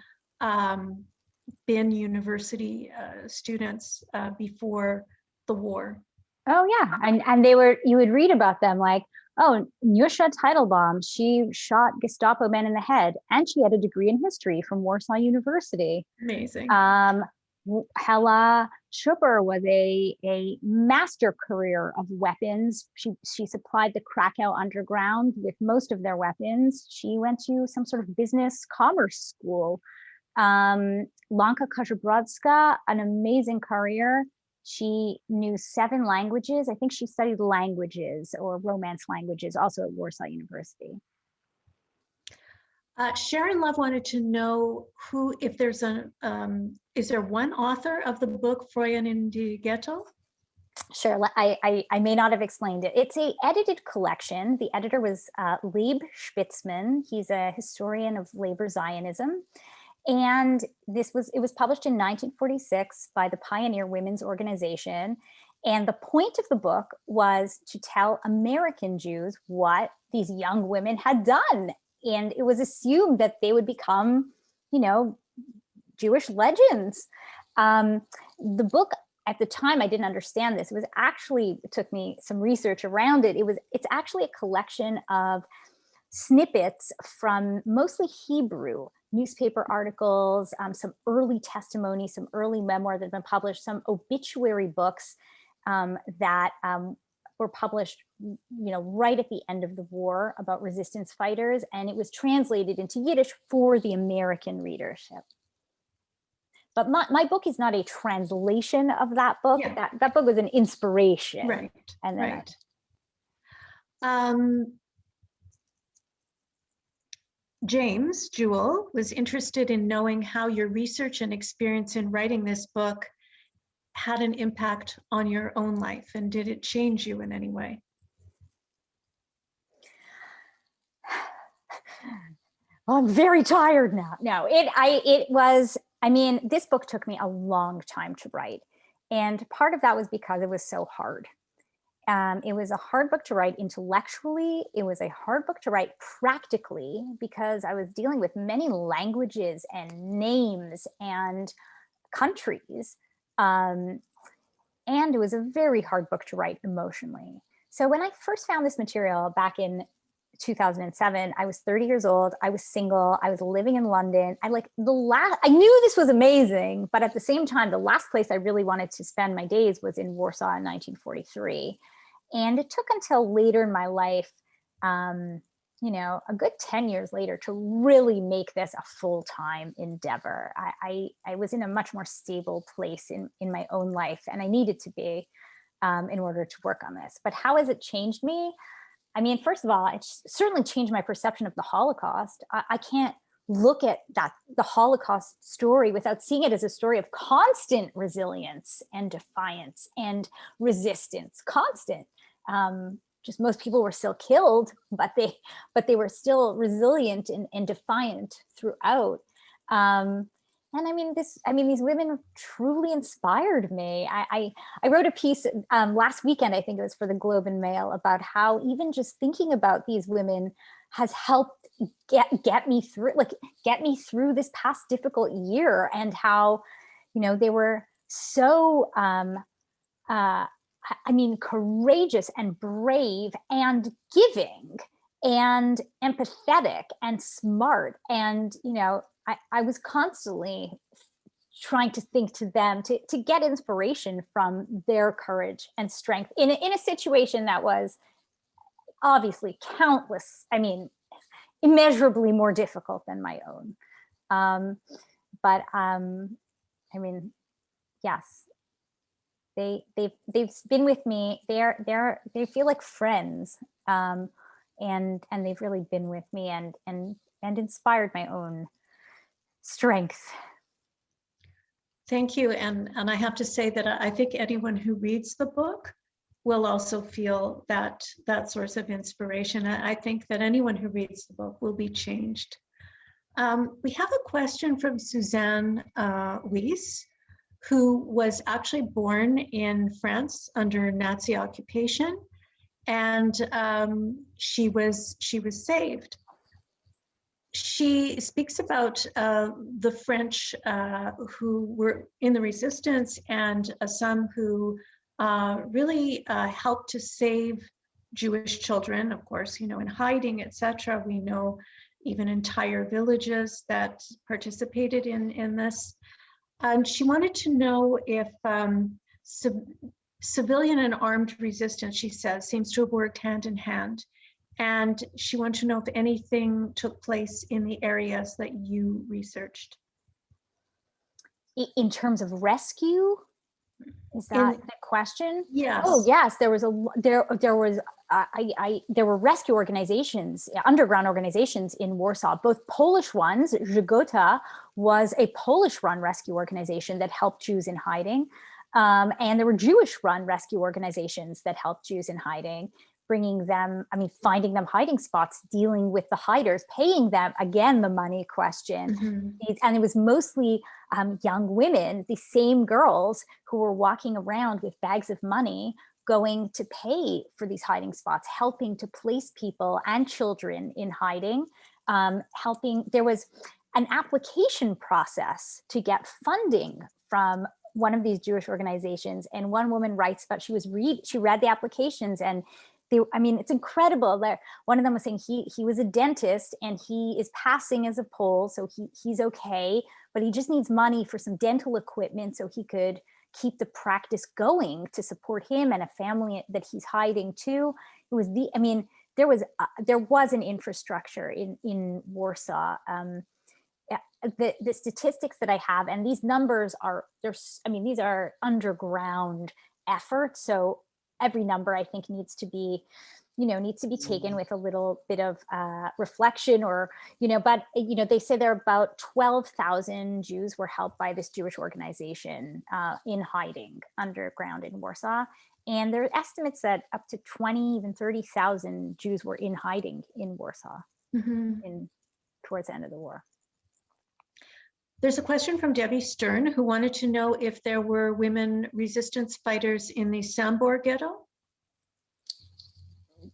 been university students before the war? Oh yeah, and they were. You would read about them like, oh, Nyusha Teitelbaum, she shot Gestapo men in the head, and she had a degree in history from Warsaw University. Amazing. Hella Schupper was a master career of weapons. She supplied the Krakow underground with most of their weapons. She went to some sort of business commerce school. Lanka Kazabrodska, an amazing career. She knew 7 languages. I think she studied languages or Romance languages also at Warsaw University. Sharon Love wanted to know if there's is there one author of the book Frauen in die Ghetto? Sure, I may not have explained it. It's a edited collection. The editor was Leib Spitzman. He's a historian of labor Zionism. And it was published in 1946 by the Pioneer Women's Organization. And the point of the book was to tell American Jews what these young women had done. And it was assumed that they would become, Jewish legends. The book, at the time, I didn't understand this. It took me some research around it. It's actually a collection of snippets from mostly Hebrew newspaper articles, some early testimony, some early memoir that have been published, some obituary books that were published, right at the end of the war about resistance fighters. And it was translated into Yiddish for the American readership. But my book is not a translation of that book. Yeah. That book was an inspiration. Right. And then right. James Jewell was interested in knowing how your research and experience in writing this book had an impact on your own life, and did it change you in any way? Well, I'm very tired now. No, it was. I mean, this book took me a long time to write. And part of that was because it was so hard. It was a hard book to write intellectually. It was a hard book to write practically because I was dealing with many languages and names and countries. And it was a very hard book to write emotionally. So when I first found this material back in 2007, I was 30 years old. I was single. I was living in London. I knew this was amazing, but at the same time, the last place I really wanted to spend my days was in Warsaw in 1943. And it took until later in my life, a good 10 years later, to really make this a full-time endeavor. I was in a much more stable place in my own life, and I needed to be in order to work on this. But how has it changed me? I mean, first of all, it certainly changed my perception of the Holocaust. I can't look at the Holocaust story without seeing it as a story of constant resilience and defiance and resistance, constant. Just most people were still killed, but they were still resilient and defiant throughout. And these women truly inspired me. I wrote a piece last weekend, I think it was for the Globe and Mail, about how even just thinking about these women has helped get me through this past difficult year, and how, they were so, courageous and brave and giving and empathetic and smart. And, I was constantly trying to think to them to get inspiration from their courage and strength in a situation that was obviously immeasurably more difficult than my own. Yes, they've been with me. They feel like friends, and they've really been with me and inspired my own strength. Thank you. And I have to say that I think anyone who reads the book will also feel that source of inspiration. I think that anyone who reads the book will be changed. We have a question from Suzanne Weiss, who was actually born in France under Nazi occupation, and she was saved. She speaks about the French who were in the resistance, and some who really helped to save Jewish children, of course, in hiding, etc. We know even entire villages that participated in this. And she wanted to know if civilian and armed resistance, she says, seems to have worked hand in hand. And she wanted to know if anything took place in the areas that you researched. In terms of rescue, is that the question? Yes. Oh, yes. There were rescue organizations, underground organizations in Warsaw, both Polish ones. Ghetto was a Polish-run rescue organization that helped Jews in hiding. And there were Jewish-run rescue organizations that helped Jews in hiding, bringing them, finding them hiding spots, dealing with the hiders, paying them, again, the money question. And it was mostly young women, the same girls who were walking around with bags of money, going to pay for these hiding spots, helping to place people and children in hiding, there was an application process to get funding from one of these Jewish organizations. And one woman writes about, she read the applications, and it's incredible that one of them was saying he was a dentist and he is passing as a Pole, so he's okay, but he just needs money for some dental equipment so he could keep the practice going to support him and a family that he's hiding to. It was there was an infrastructure in Warsaw. The statistics that I have, and these numbers are, these are underground efforts. So every number, I think, needs to be taken with a little bit of reflection, but they say there are about 12,000 Jews were helped by this Jewish organization in hiding underground in Warsaw. And there are estimates that up to 20, even 30,000 Jews were in hiding in Warsaw towards the end of the war. There's a question from Debbie Stern, who wanted to know if there were women resistance fighters in the Sambor ghetto.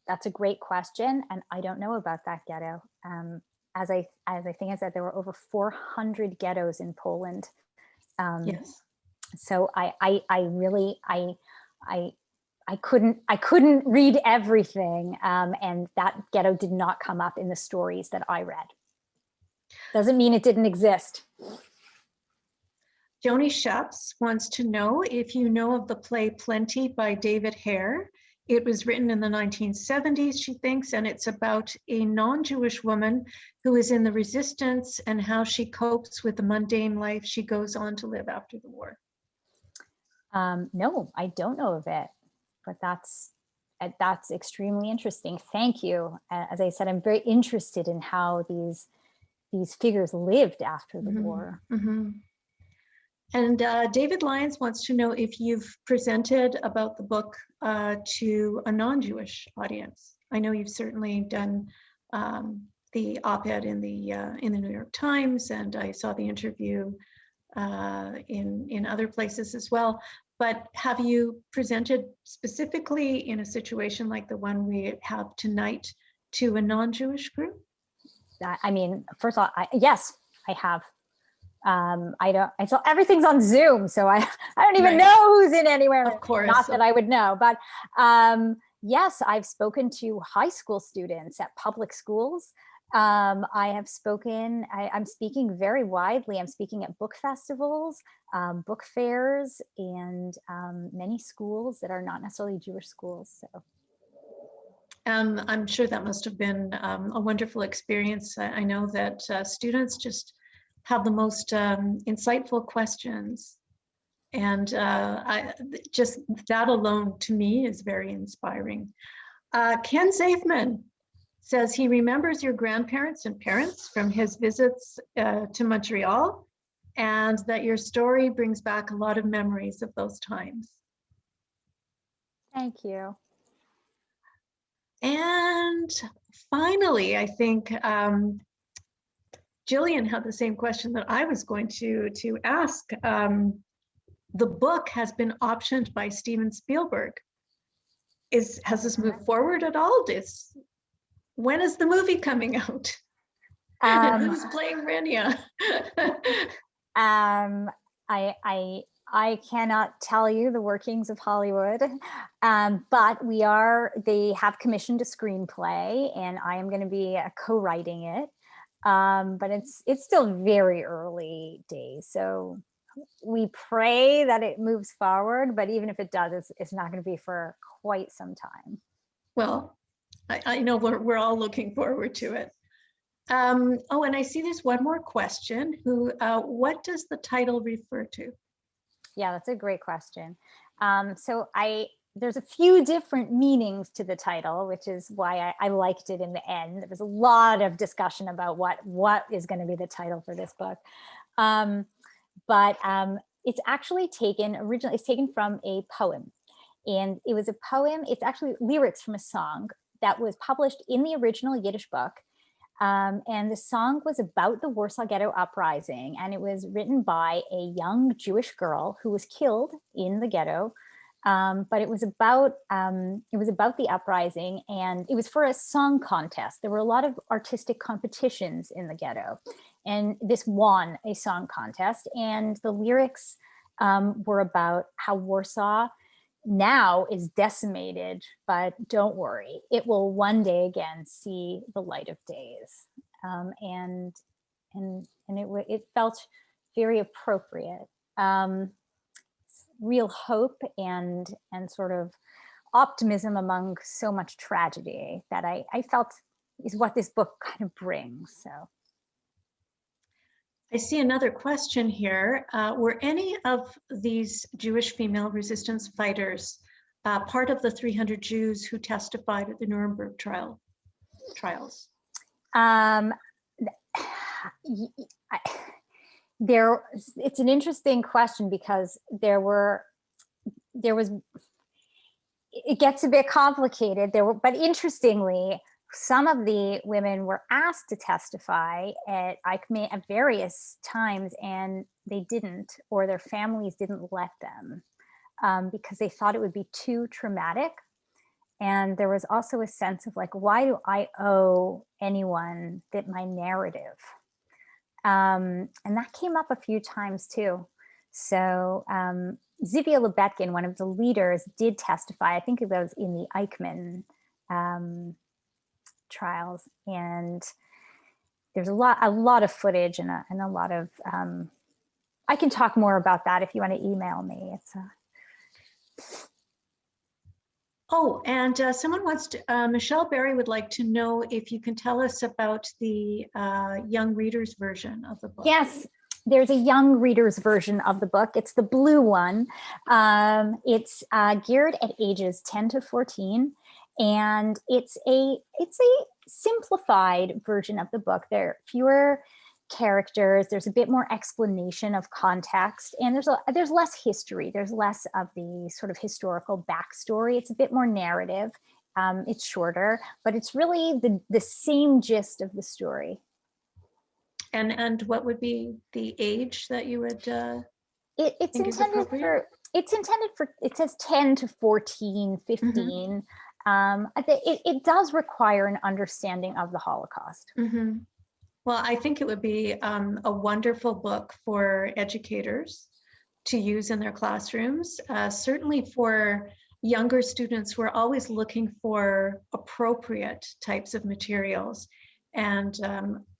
That's a great question, and I don't know about that ghetto. As I think I said, there were over 400 ghettos in Poland. Yes. So I couldn't read everything, and that ghetto did not come up in the stories that I read. Doesn't mean it didn't exist. Joni Sheps wants to know if you know of the play Plenty by David Hare. It was written in the 1970s, she thinks, and it's about a non-Jewish woman who is in the resistance and how she copes with the mundane life she goes on to live after the war. No, I don't know of it, but that's extremely interesting. Thank you. As I said, I'm very interested in how these figures lived after the war. And David Lyons wants to know if you've presented about the book to a non-Jewish audience. I know you've certainly done the op-ed in the New York Times, and I saw the interview in other places as well. But have you presented specifically in a situation like the one we have tonight to a non-Jewish group? First of all, yes, I have. So everything's on Zoom, so I don't even know who's in anywhere. Of course. Not that I would know, but yes, I've spoken to high school students at public schools. I have spoken, I'm speaking very widely. I'm speaking at book festivals, book fairs, and many schools that are not necessarily Jewish schools. So. I'm sure that must have been a wonderful experience. I know that students just have the most insightful questions. And just that alone to me is very inspiring. Ken Zafman says he remembers your grandparents and parents from his visits to Montreal, and that your story brings back a lot of memories of those times. Thank you. And finally, I think Jillian had the same question that I was going to ask. The book has been optioned by Steven Spielberg. Has this moved forward at all? When is the movie coming out? And who's playing Renya? I cannot tell you the workings of Hollywood, but they have commissioned a screenplay, and I am going to be co-writing it. But it's still very early days, so we pray that it moves forward, but even if it does, it's not going to be for quite some time. Well, I know we're all looking forward to it. Oh, and I see there's one more question. What does the title refer to? Yeah, that's a great question. There's a few different meanings to the title, which is why I liked it in the end. There was a lot of discussion about what is going to be the title for this book. But it's actually it's taken from a poem. And it was a poem, it's actually lyrics from a song that was published in the original Yiddish book. And the song was about the Warsaw Ghetto Uprising, and it was written by a young Jewish girl who was killed in the ghetto. But it was about the uprising, and it was for a song contest. There were a lot of artistic competitions in the ghetto, and this won a song contest. And the lyrics were about how Warsaw now is decimated, but don't worry, it will one day again see the light of days. And it felt very appropriate. Real hope and sort of optimism among so much tragedy that I felt is what this book kind of brings. So I see another question here. Were any of these Jewish female resistance fighters part of the 300 Jews who testified at the Nuremberg trials? It's an interesting question because it gets a bit complicated. But interestingly, some of the women were asked to testify at ICME at various times, and they didn't, or their families didn't let them because they thought it would be too traumatic. And there was also a sense of like, why do I owe anyone that my narrative? And that came up a few times too. So Zibia Lebetkin, one of the leaders, did testify. I think it was in the Eichmann trials, and there's a lot of footage and a lot of. I can talk more about that if you want to email me. Oh, and someone wants to, Michelle Berry would like to know if you can tell us about the young readers version of the book. Yes, there's a young readers version of the book. It's the blue one. It's geared at ages 10 to 14. And it's a simplified version of the book. There are fewer characters. There's a bit more explanation of context, and there's less history. There's less of the sort of historical backstory. It's a bit more narrative. It's shorter, but it's really the same gist of the story. And what would be the age that you would? It's intended for. It says 10 to 14, 15. Mm-hmm. It does require an understanding of the Holocaust. Mm-hmm. Well, I think it would be a wonderful book for educators to use in their classrooms. Certainly for younger students, we're always looking for appropriate types of materials. And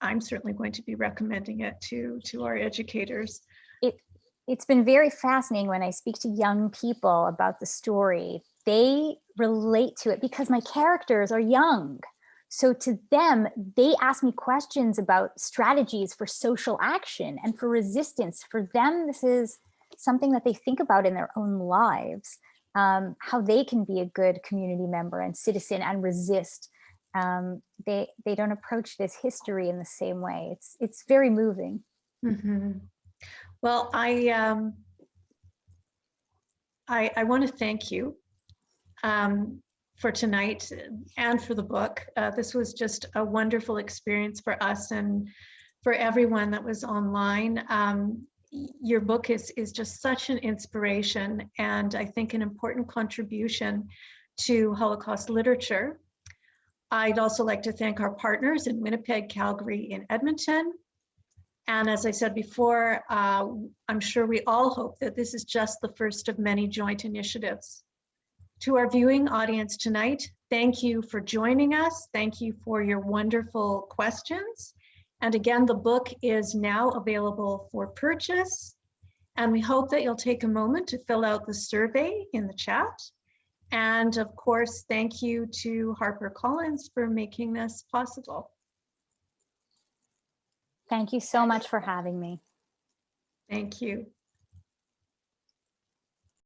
I'm certainly going to be recommending it to our educators. It's been very fascinating when I speak to young people about the story. They relate to it because my characters are young. So to them, they ask me questions about strategies for social action and for resistance. For them, this is something that they think about in their own lives, how they can be a good community member and citizen and resist. They don't approach this history in the same way. It's very moving. Mm-hmm. Well, I want to thank you for tonight and for the book. This was just a wonderful experience for us and for everyone that was online. Your book is just such an inspiration, and I think an important contribution to Holocaust literature. I'd also like to thank our partners in Winnipeg, Calgary, and Edmonton. And as I said before, I'm sure we all hope that this is just the first of many joint initiatives. To our viewing audience tonight, thank you for joining us. Thank you for your wonderful questions. And again, the book is now available for purchase. And we hope that you'll take a moment to fill out the survey in the chat. And of course, thank you to HarperCollins for making this possible. Thank you so much for having me. Thank you.